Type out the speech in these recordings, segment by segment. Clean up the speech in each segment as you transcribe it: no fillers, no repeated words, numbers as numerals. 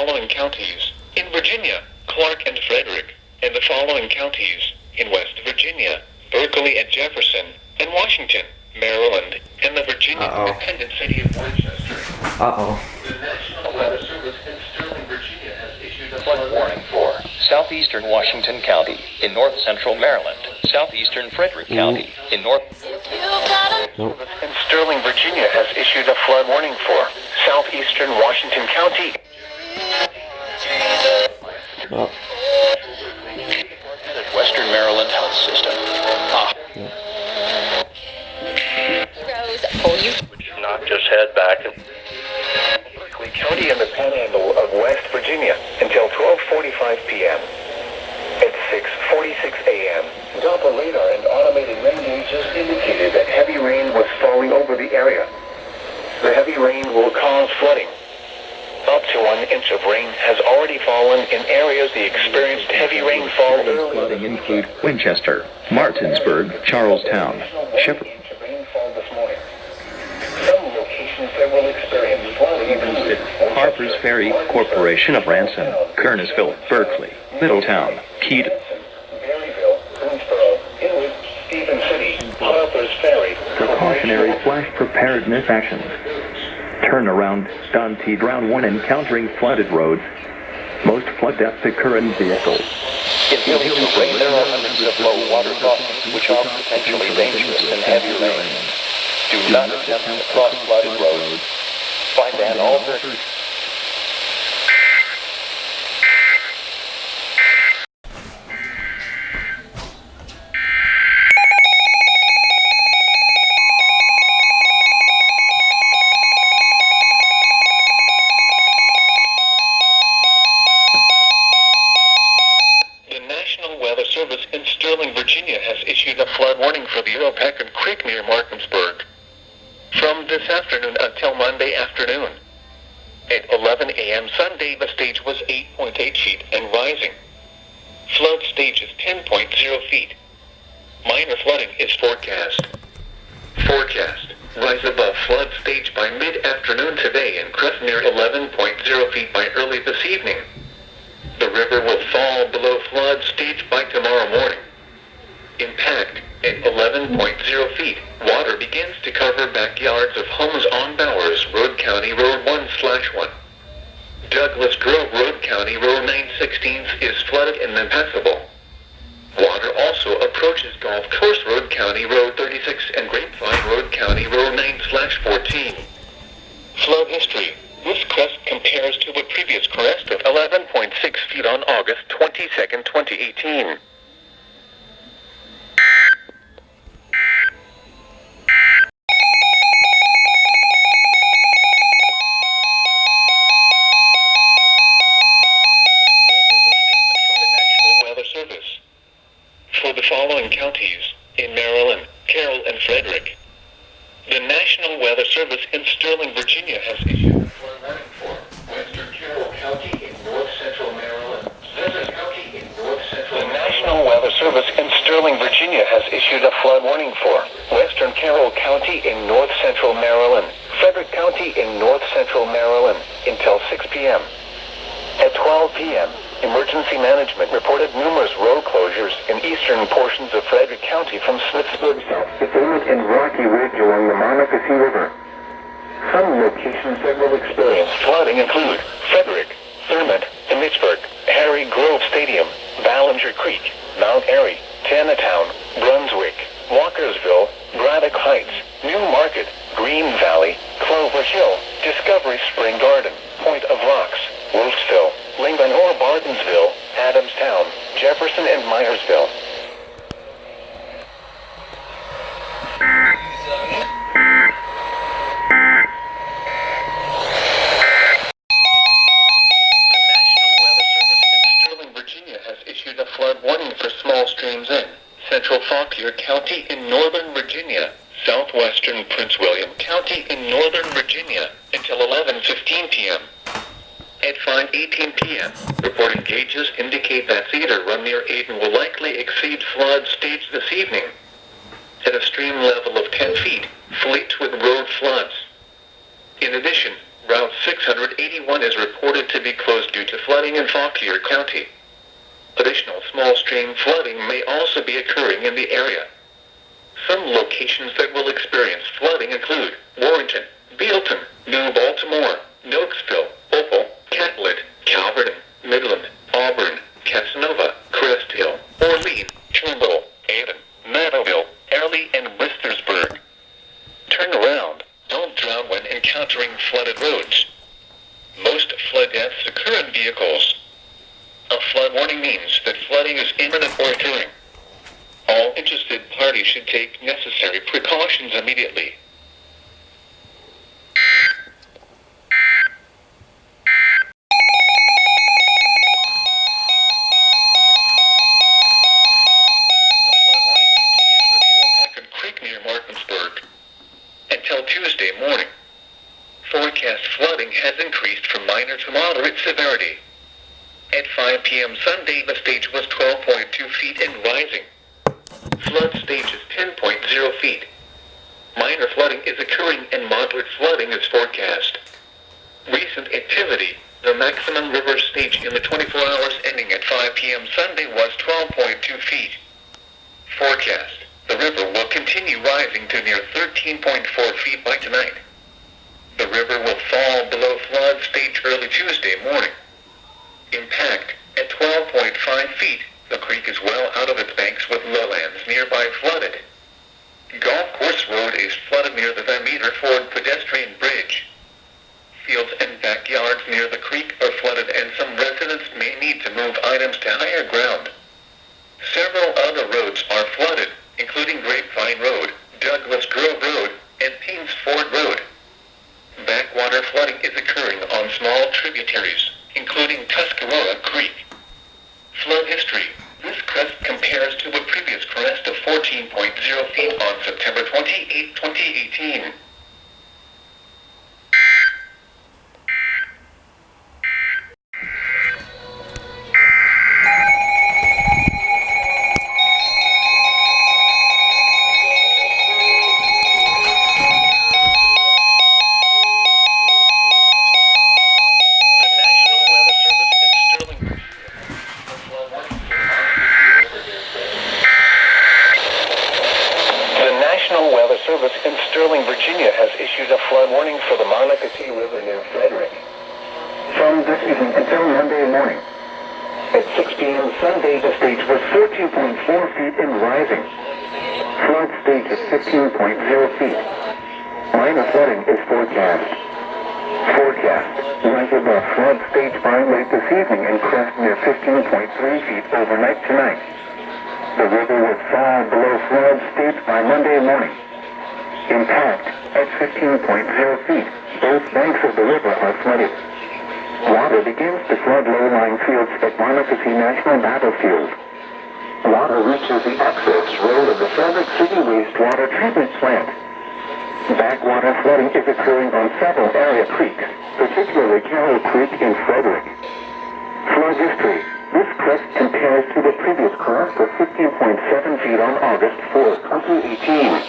following counties. In Virginia, Clark and Frederick. In the following counties. In West Virginia, Berkeley and Jefferson. In Washington, Maryland. In the Virginia independent city of Winchester. The National Weather Service in Sterling, Virginia has issued a flood warning for southeastern Washington County, in north-central Maryland, southeastern Frederick County, in north... In Sterling, Virginia has issued a flood warning for southeastern Washington County. Western Maryland Health System. Would you not just head back and... Berkeley County in the panhandle of West Virginia until 12:45 p.m. At 6:46 a.m., Doppler radar and automated rain gauges indicated that heavy rain was falling over the area. The heavy rain will cause flooding. Up to 1 inch of rain has already fallen in areas that experienced heavy rainfall earlier. Flooding include Winchester, Martinsburg, Charlestown, Shepherd. Harper's Ferry Corporation of Ransom, Kernersville, Berkeley, Middletown, Keene. Precautionary flash preparedness actions. Turnaround, stunt, round 1 encountering flooded roads. Most flood deaths occur in vehicles. In hilly terrain, there are hundreds of low water crossings which are potentially dangerous in heavy rain. Do not attempt to cross flooded roads. Find an alternate. Service in Sterling, Virginia has issued a flood warning for the Iropacan Creek near Martinsburg from this afternoon until Monday afternoon. At 11 a.m. Sunday, the stage was 8.8 feet and rising. Flood stage is 10.0 feet. Minor flooding is forecast. Forecast. Rise above flood stage by mid-afternoon today and crest near 11.0 feet by early this evening. The river will fall below flood stage by tomorrow morning. Impact at 11.0 feet. Water begins to cover backyards of homes on Bowers Road, County Road 1/1. Douglas Grove Road, County Road 9/16 is flooded and impassable. Water also approaches Golf Course Road, County Road 36 and Grapevine Road, County Road 9/14. Flood history. This crest compares to a previous crest of 11.6 feet on August 22nd, 2018. For the following counties, in Maryland, Carroll and Frederick. The National Weather Service in Sterling, Virginia has issued a flood warning for Western Carroll County in north-central Maryland. The National Weather Service in Sterling, Virginia has issued a flood warning for Western Carroll County in north-central Maryland, Frederick County in north-central Maryland until 6 p.m. At 12 p.m., Emergency Management reported numerous road closures in eastern portions of Frederick County from Smithsburg south to Thermont and Rocky Ridge along the Monocacy River. Some locations that will experience flooding include Frederick, Thermont, Smithsburg, Harry Grove Stadium, Ballinger Creek, Mount Airy, Tanatown, Brunswick, Walkersville, Braddock Heights, New Market, Green Valley, Clover Hill, Discovery Spring Garden, Point of Rocks, Wolfsville, Lincoln or Bartonsville, Adamstown, Jefferson and Myersville. The National Weather Service in Sterling, Virginia has issued a flood warning for small streams in Central Fauquier County in northern Virginia, southwestern Prince William County in northern Virginia until 11:15 p.m. At 5:18 p.m., reporting gauges indicate that Cedar Run near Ayden will likely exceed flood stage this evening. At a stream level of 10 feet, fleet with road floods. In addition, Route 681 is reported to be closed due to flooding in Fauquier County. Additional small stream flooding may also be occurring in the area. Some locations that will experience flooding include Warrenton, Bealton, New Baltimore, Nokesville, Opal, Catlett, Calverton, Midland, Auburn, Casanova, Crest Hill, Orlean, Turnbull, Avon, Meadowville, Airlie, and Wistersburg. Turn around. Don't drown when encountering flooded roads. Most flood deaths occur in vehicles. A flood warning means that flooding is imminent or occurring. All interested parties should take necessary precautions immediately. The flood warning continues for the Yellowpacken Creek near Martinsburg until Tuesday morning. Forecast flooding has increased from minor to moderate severity. At 5 p.m. Sunday, the stage was 12.2 feet and rising. Flood stage is 10.0 feet. Minor flooding is occurring and moderate flooding is forecast. Recent activity, the maximum river stage in the 24 hours ending at 5 p.m. Sunday was 12.2 feet. Forecast, the river will continue rising to near 13.4 feet by tonight. The river will fall below flood stage early Tuesday morning. Impact, at 12.5 feet, the creek is well out of its banks with lowlands nearby flooded. Golf Course Road is flooded near the Van Meter Ford pedestrian bridge. Fields and backyards near the creek are flooded and some residents may need to move items to higher ground. Several other roads are flooded, including Grapevine Road, Douglas Grove Road, and Paynes Ford Road. Backwater flooding is occurring on small tributaries, including Tuscarora Creek. Flood history. This crest compares to a previous crest of 14.0 feet on September 28, 2018. Service in Sterling, Virginia has issued a flood warning for the Monocacy River near Frederick. From this evening until Monday morning, at 6 p.m. Sunday, the stage was 14.4 feet and rising. Flood stage is 15.0 feet. Minor flooding is forecast. Forecast, rise above flood stage by late this evening and crest near 15.3 feet overnight tonight. The river will fall below flood stage by Monday morning. Impact at 15.0 feet. Both banks of the river are flooded. Water begins to flood low-lying fields at Monocacy National Battlefield. Water reaches the access road of the Frederick City Wastewater Treatment Plant. Backwater flooding is occurring on several area creeks, particularly Carroll Creek in Frederick. Flood history. This crest compares to the previous crest of 15.7 feet on August 4, 2018.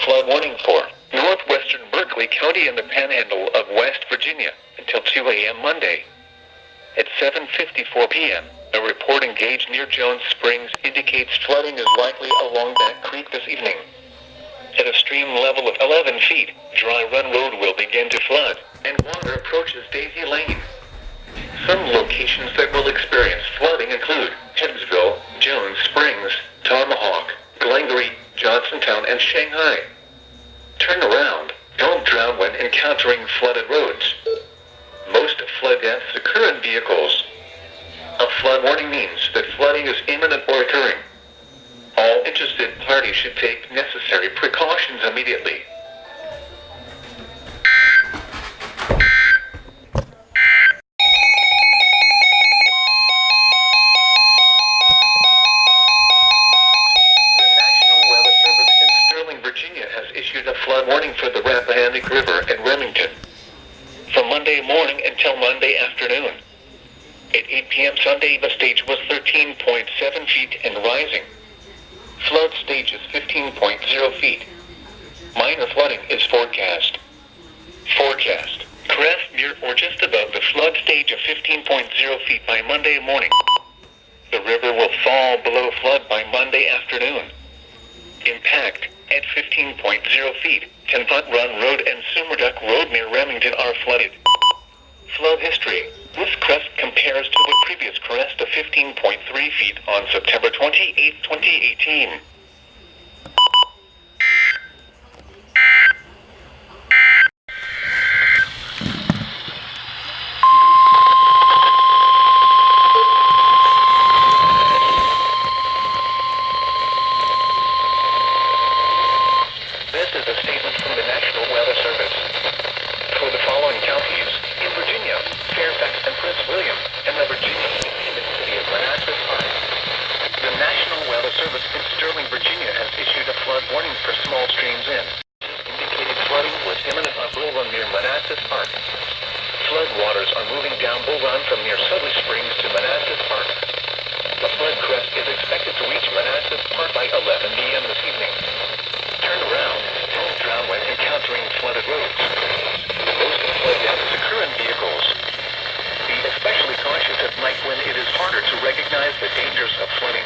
Flood warning for northwestern Berkeley County and the panhandle of West Virginia until 2 a.m. Monday. At 7:54 p.m., a report engaged near Jones Springs indicates flooding is likely along that creek this evening. At a stream level of 11 feet, Dry Run Road will begin to flood, and water approaches Daisy Lane. Some locations that will experience flooding include Higgsville, Jones Springs, Tomahawk, Glengarry, Johnsontown, and Shanghai. Turn around. Don't drown when encountering flooded roads. Most flood deaths occur in vehicles. A flood warning means that flooding is imminent or occurring. All interested parties should take necessary precautions immediately. Atlantic River at Remington. From Monday morning until Monday afternoon. At 8 p.m. Sunday, the stage was 13.7 feet and rising. Flood stage is 15.0 feet. Minor flooding is forecast. Forecast. Crest near or just above the flood stage of 15.0 feet by Monday morning. The river will fall below flood by Monday afternoon. Impact at 15.0 feet. 10-Foot Run Road and Sumerduck Road near Remington are flooded. Flood history. This crest compares to the previous crest of 15.3 feet on September 28, 2018. This is a statement from the National Weather Service. For the following counties in Virginia, Fairfax and Prince William, and the Virginia independent city of Manassas Park. The National Weather Service in Sterling, Virginia has issued a flood warning for small streams in. Indicated flooding was imminent on Bull Run near Manassas Park. Flood waters are moving down Bull Run from near Sudley Springs to Manassas Park. The flood crest is expected to reach Manassas Park by 11 p.m. this evening. Turn around. Don't drown when encountering flooded roads. Most flood deaths occur in vehicles. Be especially cautious at night when it is harder to recognize the dangers of flooding.